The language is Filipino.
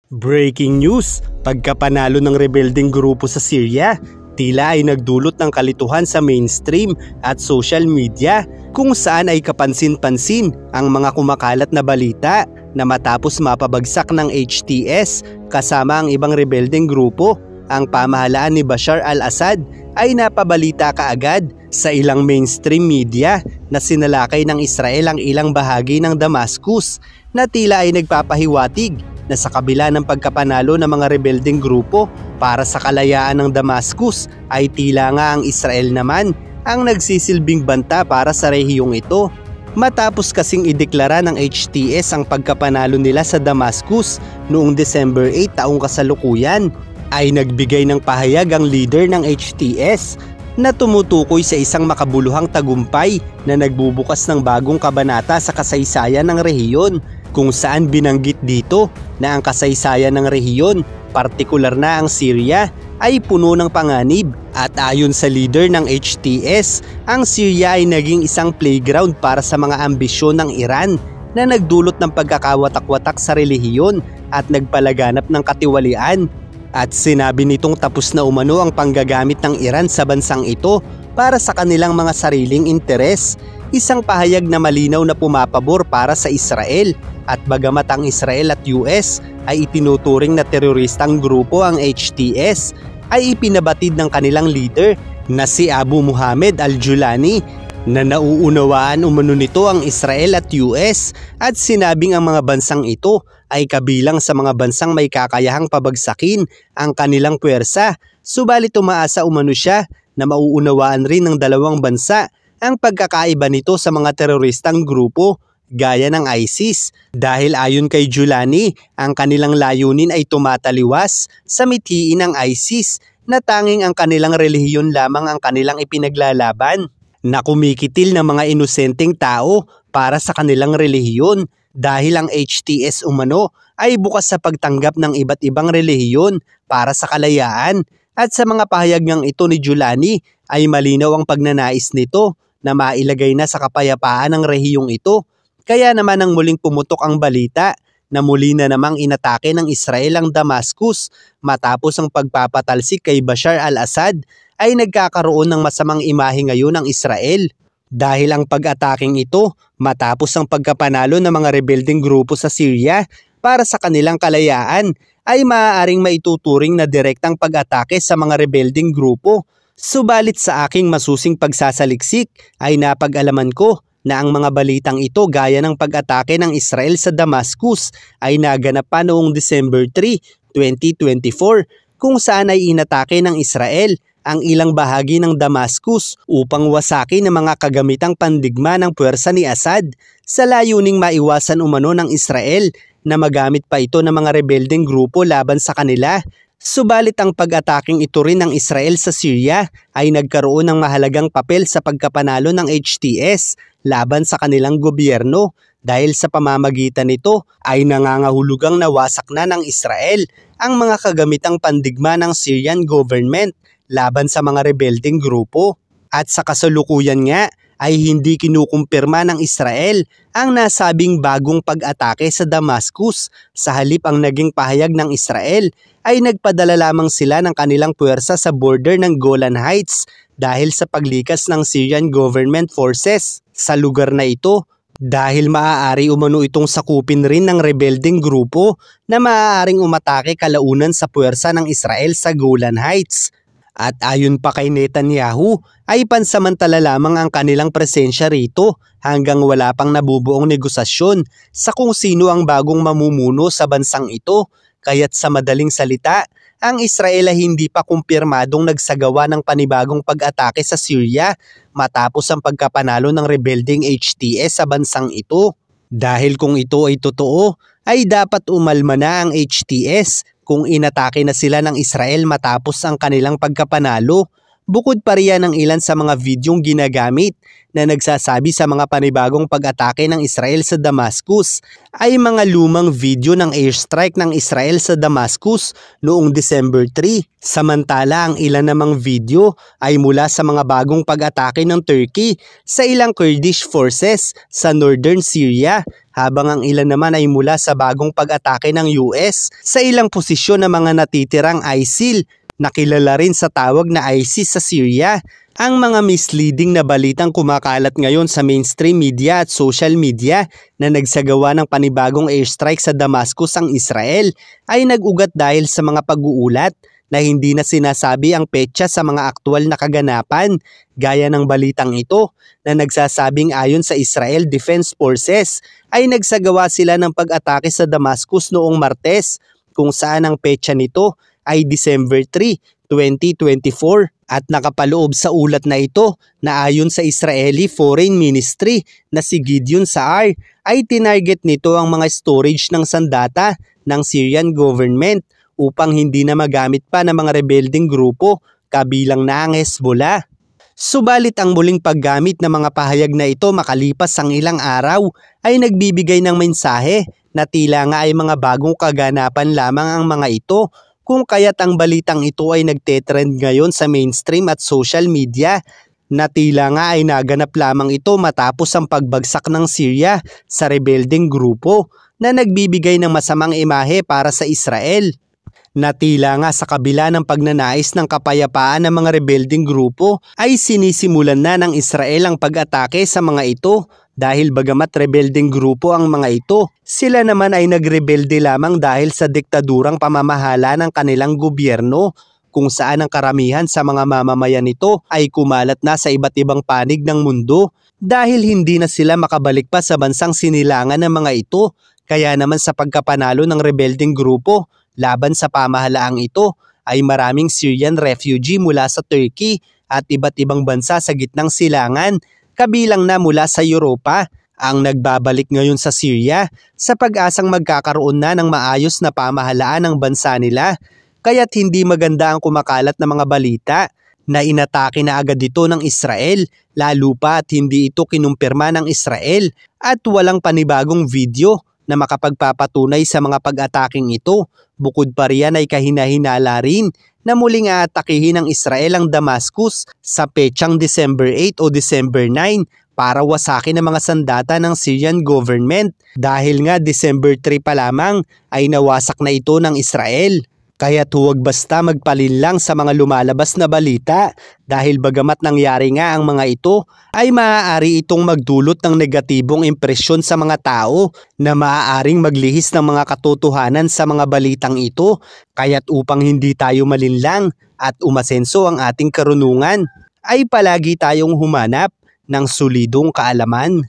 Breaking news, pagkapanalo ng rebelding grupo sa Syria, tila ay nagdulot ng kalituhan sa mainstream at social media kung saan ay kapansin-pansin ang mga kumakalat na balita na matapos mapabagsak ng HTS kasama ang ibang rebelding grupo, ang pamahalaan ni Bashar al-Assad ay napabalita kaagad sa ilang mainstream media na sinalakay ng Israel ang ilang bahagi ng Damascus na tila ay nagpapahiwatig na sa kabila ng pagkapanalo ng mga rebelding grupo para sa kalayaan ng Damascus ay tila nga ang Israel naman ang nagsisilbing banta para sa rehiyong ito. Matapos kasing ideklara ng HTS ang pagkapanalo nila sa Damascus noong December 8 taong kasalukuyan, ay nagbigay ng pahayag ang leader ng HTS na tumutukoy sa isang makabuluhang tagumpay na nagbubukas ng bagong kabanata sa kasaysayan ng rehiyon, kung saan binanggit dito na ang kasaysayan ng rehiyon, partikular na ang Syria, ay puno ng panganib at ayon sa leader ng HTS, ang Syria ay naging isang playground para sa mga ambisyon ng Iran na nagdulot ng pagkakawatak-watak sa relihiyon at nagpalaganap ng katiwalian. At sinabi nitong tapos na umano ang panggagamit ng Iran sa bansang ito para sa kanilang mga sariling interes, isang pahayag na malinaw na pumapabor para sa Israel. At bagamat ang Israel at US ay itinuturing na teroristang grupo ang HTS, ay ipinabatid ng kanilang leader na si Abu Muhammad al-Julani na nauunawaan umano nito ang Israel at US at sinabing ang mga bansang ito ay kabilang sa mga bansang may kakayahang pabagsakin ang kanilang puwersa, subalit umaasa umano siya na mauunawaan rin ng dalawang bansa ang pagkakaiba nito sa mga teroristang grupo gaya ng ISIS, dahil ayon kay Julani, ang kanilang layunin ay tumataliwas sa mithiin ng ISIS na tanging ang kanilang relihiyon lamang ang kanilang ipinaglalaban, na kumikitil ng mga inosenteng tao para sa kanilang relihiyon, dahil ang HTS umano ay bukas sa pagtanggap ng iba't ibang relihiyon para sa kalayaan. At sa mga pahayag ngang ito ni Julani ay malinaw ang pagnanais nito na mailagay na sa kapayapaan ng rehiyong ito. Kaya naman ang muling pumutok ang balita na muli na namang inatake ng Israel ang Damascus matapos ang pagpapatalsik kay Bashar al-Assad, ay nagkakaroon ng masamang imahe ngayon ng Israel. Dahil ang pag-ataking ito matapos ang pagkapanalo ng mga rebelding grupo sa Syria para sa kanilang kalayaan ay maaaring maituturing na direktang pag-atake sa mga rebelding grupo. Subalit sa aking masusing pagsasaliksik ay napag-alaman ko na ang mga balitang ito gaya ng pag-atake ng Israel sa Damascus ay naganap pa noong December 3, 2024 kung saan ay inatake ng Israel ang ilang bahagi ng Damascus upang wasakin ang mga kagamitang pandigma ng puwersa ni Assad sa layuning maiwasan umano ng Israel na magamit pa ito ng mga rebelding grupo laban sa kanila. Subalit ang pag-ataking ito rin ng Israel sa Syria ay nagkaroon ng mahalagang papel sa pagkapanalo ng HTS laban sa kanilang gobyerno, dahil sa pamamagitan nito ay nangangahulugang nawasak na ng Israel ang mga kagamitang pandigma ng Syrian government laban sa mga rebelding grupo. At sa kasalukuyan nga ay hindi kinukumpirma ng Israel ang nasabing bagong pag-atake sa Damascus. Sa halip ang naging pahayag ng Israel ay nagpadala lamang sila ng kanilang puwersa sa border ng Golan Heights dahil sa paglikas ng Syrian government forces sa lugar na ito, dahil maaari umano itong sakupin rin ng rebelding grupo na maaaring umatake kalaunan sa puwersa ng Israel sa Golan Heights. At ayon pa kay Netanyahu ay pansamantala lamang ang kanilang presensya rito hanggang wala pang nabubuong negosasyon sa kung sino ang bagong mamumuno sa bansang ito. Kaya't sa madaling salita, ang Israel ay hindi pa kumpirmadong nagsagawa ng panibagong pag-atake sa Syria matapos ang pagkapanalo ng rebelding HTS sa bansang ito. Dahil kung ito ay totoo, ay dapat umalma na ang HTS kung inatake na sila ng Israel matapos ang kanilang pagkapanalo. Bukod pa riyan ang ilan sa mga videong ginagamit na nagsasabi sa mga panibagong pag-atake ng Israel sa Damascus ay mga lumang video ng airstrike ng Israel sa Damascus noong December 3. Samantala ang ilan namang video ay mula sa mga bagong pag-atake ng Turkey sa ilang Kurdish forces sa northern Syria, habang ang ilan naman ay mula sa bagong pag-atake ng US sa ilang posisyon ng mga natitirang ISIL na kilala rin sa tawag na ISIS sa Syria. Ang mga misleading na balitang kumakalat ngayon sa mainstream media at social media na nagsagawa ng panibagong airstrike sa Damascus ang Israel ay nag-ugat dahil sa mga pag-uulat na hindi na sinasabi ang petsa sa mga aktwal na kaganapan, gaya ng balitang ito na nagsasabing ayon sa Israel Defense Forces ay nagsagawa sila ng pag-atake sa Damascus noong Martes, kung saan ang petsa nito ay December 3, 2024 at nakapaloob sa ulat na ito na ayon sa Israeli Foreign Ministry na si Gideon Saar ay tinarget nito ang mga storage ng sandata ng Syrian government upang hindi na magamit pa ng mga rebelding grupo kabilang na ang Hezbollah. Subalit ang muling paggamit ng mga pahayag na ito makalipas ang ilang araw ay nagbibigay ng mensahe na tila nga ay mga bagong kaganapan lamang ang mga ito, kung kaya't ang balitang ito ay nagtetrend ngayon sa mainstream at social media na tila nga ay naganap lamang ito matapos ang pagbagsak ng Syria sa rebelding grupo na nagbibigay ng masamang imahe para sa Israel. Na tila nga sa kabila ng pagnanais ng kapayapaan ng mga rebelding grupo ay sinisimulan na ng Israel ang pag-atake sa mga ito dahil bagamat rebelding grupo ang mga ito, sila naman ay nagrebelde lamang dahil sa diktadurang pamamahala ng kanilang gobyerno kung saan ang karamihan sa mga mamamayan nito ay kumalat na sa iba't ibang panig ng mundo dahil hindi na sila makabalik pa sa bansang sinilangan ng mga ito. Kaya naman sa pagkapanalo ng rebelding grupo laban sa pamahalaang ito ay maraming Syrian refugee mula sa Turkey at iba't ibang bansa sa gitnang silangan, kabilang na mula sa Europa, ang nagbabalik ngayon sa Syria sa pag-asang magkakaroon na ng maayos na pamahalaan ng bansa nila. Kaya't hindi maganda ang kumakalat na mga balita na inatake na agad ito ng Israel, lalo pa at hindi ito kinumpirma ng Israel at walang panibagong video na makapagpapatunay sa mga pag-ataking ito. Bukod pa riyan ay kahinahinala rin na muling aatakihin ng Israel ang Damascus sa petsang December 8 o December 9 para wasakin ang mga sandata ng Syrian government dahil nga December 3 pa lamang ay nawasak na ito ng Israel. Kaya huwag basta magpalinlang sa mga lumalabas na balita dahil bagamat nangyari nga ang mga ito ay maaari itong magdulot ng negatibong impresyon sa mga tao na maaaring maglihis ng mga katotohanan sa mga balitang ito. Kaya't upang hindi tayo malinlang at umasenso ang ating karunungan ay palagi tayong humanap ng solidong kaalaman.